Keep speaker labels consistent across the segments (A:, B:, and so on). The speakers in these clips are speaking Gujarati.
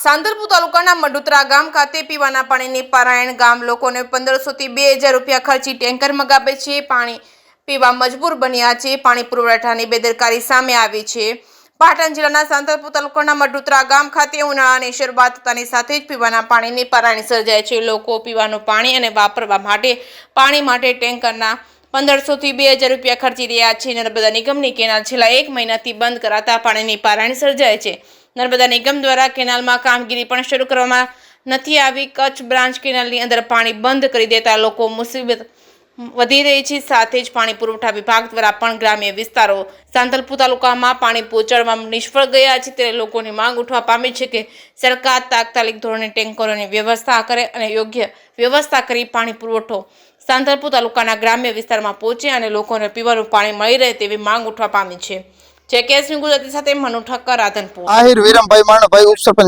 A: સાંતલપુર તાલુકાના મડુતરા ગામ ખાતે પીવાના પાણીની પારાયણ ગામ લોકોને 1500 થી 2000 રૂપિયા ખર્ચી ટેન્કર મંગાવે છે. પાણી પીવા મજબૂર બન્યા છે. પાણી પુરવઠાની બેદરકારી સામે આવી છે. પાટણ જિલ્લાના સાંતલપુર તાલુકાના મડુતરા ગામ ખાતે ઉનાળાની શરૂઆત થતાની સાથે જ પીવાના પાણીની પારાયણ સર્જાય છે. લોકો પીવાનું પાણી અને વાપરવા માટે પાણી માટે ટેન્કરના 1500 થી 2000 રૂપિયા ખર્ચી રહ્યા છે. નર્મદા નિગમની કેનાલ છેલ્લા 1 મહિનાથી બંધ કરાતા પાણીની પારાયણ સર્જાય છે. નર્મદા નિગમ દ્વારા કેનાલમાં કામગીરી પણ શરૂ કરવામાં નથી આવી. કચ્છ બ્રાન્ચ કેનાલની અંદર પાણી બંધ કરી દેતા લોકો મુસીબત વધી રહી છે. સાથે જ પાણી પુરવઠા વિભાગ દ્વારા પણ ગ્રામ્ય વિસ્તારો સાંતલપુર તાલુકામાં પાણી પહોંચાડવામાં નિષ્ફળ ગયા છે. ત્યારે લોકોની માંગ ઉઠવા પામી છે કે સરકાર તાત્કાલિક ધોરણે ટેન્કરોની વ્યવસ્થા કરે અને યોગ્ય વ્યવસ્થા કરી પાણી પુરવઠો સાંતલપુર તાલુકાના ગ્રામ્ય વિસ્તારમાં પહોંચે અને લોકોને પીવાનું પાણી મળી રહે તેવી માંગ ઉઠવા પામી છે. જેકેએસની ગુજરાતી સાથે મનુ ઠક્કર, રાધનપુર.
B: આહિર વિરમભાઈ માણભાઈ, ઉપસરપંચ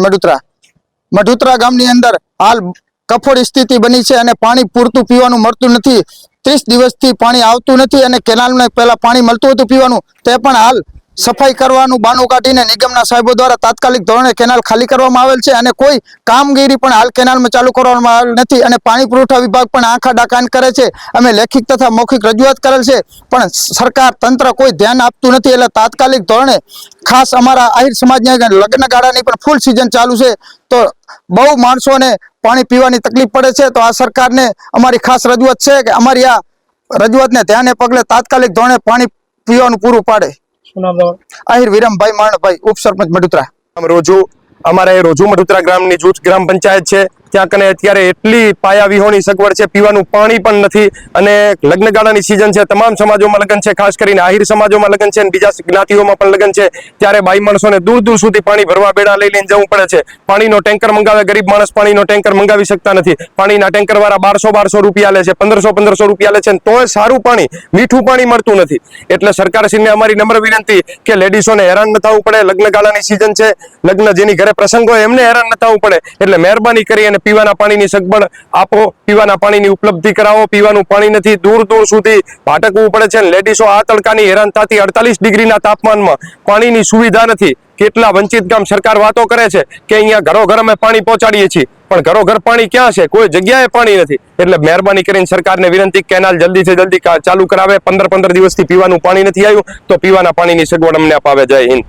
B: મડુતરા ગામની અંદર હાલ કફોડી સ્થિતિ બની છે અને પાણી પૂરતું પીવાનું મળતું નથી. 30 દિવસથી પાણી આવતું નથી અને કેનાલમાં પહેલા પાણી મળતું હતું પીવાનું, તે પણ હાલ સફાઈ કરવાનું બાનું કાઢીને નિગમના સાહેબો દ્વારા તાત્કાલિક ધોરણે કેનાલ ખાલી કરવામાં આવેલ છે અને કોઈ કામગીરી પણ હાલ કેનાલમાં ચાલુ કરવામાં આવેલ નથી અને પાણી પુરવઠા વિભાગ પણ આંખા ડાકાન કરે છે. અમે લેખિત તથા મૌખિક રજૂઆત કરેલ છે પણ સરકાર તંત્ર કોઈ ધ્યાન આપતું નથી. એટલે તાત્કાલિક ધોરણે ખાસ અમારા આહિર સમાજની લગ્ન ગાળાની પણ ફૂલ સિઝન ચાલુ છે તો બહુ માણસોને પાણી પીવાની તકલીફ પડે છે. તો આ સરકારને અમારી ખાસ રજૂઆત છે કે અમારી આ રજૂઆતને ધ્યાને પગલે તાત્કાલિક ધોરણે પાણી પીવાનું પૂરું પાડે. આહિર વિરમભાઈ માણભાઈ, ઉપસરપંચ મડુતરા.
C: અમારે રોજુ મડુતરા ગ્રામની જૂથ ગ્રામ પંચાયત છે. ત્યાં કને અત્યારે એટલી પાયા વિહોણી સગવડ છે, પીવાનું પાણી પણ નથી અને લગ્નગાળાની સિઝન છે. તમામ સમાજોમાં લગ્ન છે, ખાસ કરીને આહિર સમાજોમાં લગ્ન છે અને બીજા જ્ઞાતિઓમાં પણ લગ્ન છે. ત્યારે બાઈ માણસોને દૂર દૂર સુધી પાણી ભરવા બેડા લઈ લઈને જવું પડે છે. પાણીનો ટેન્કર મંગાવે, ગરીબ માણસ પાણીનો ટેન્કર મંગાવી શકતા નથી. પાણીના ટેન્કર વાળા 1200 રૂપિયા લે છે, 1500 રૂપિયા લે છે, તોય સારું પાણી, મીઠું પાણી મળતું નથી. એટલે સરકારશ્રીને અમારી નમ્ર વિનંતી કે લેડીઝોને હેરાન ન થવું પડે. લગ્નગાળાની સિઝન છે, લગ્ન જેની ઘરે પ્રસંગ હોય એમને હેરાન ન થવું પડે. એટલે મહેરબાની કરી અને પીવાના પાણીની સગવડ આપો, પીવાના પાણીની ઉપલબ્ધિ કરાવો. પીવાનું પાણી નથી, દૂર દૂર સુધી ભાટકવું પડે છે. લેડીઝો આ તડકાની હેરાન થતી 48 ડિગ્રીના તાપમાનમાં પાણીની સુવિધા નથી. કેટલા વંચિત ગામ સરકાર વાતો કરે છે કે અહીંયા ઘરો ઘર અમે પાણી પહોંચાડીએ છીએ, પણ ઘરો ઘર પાણી ક્યાં છે? કોઈ જગ્યાએ પાણી નથી. એટલે મહેરબાની કરીને સરકારને વિનંતી, કેનાલ જલ્દીથી જલ્દી ચાલુ કરાવે. 15 દિવસથી પીવાનું પાણી નથી આવ્યું તો પીવાના પાણીની સગવડ અમને અપાવે. જય હિન્દ.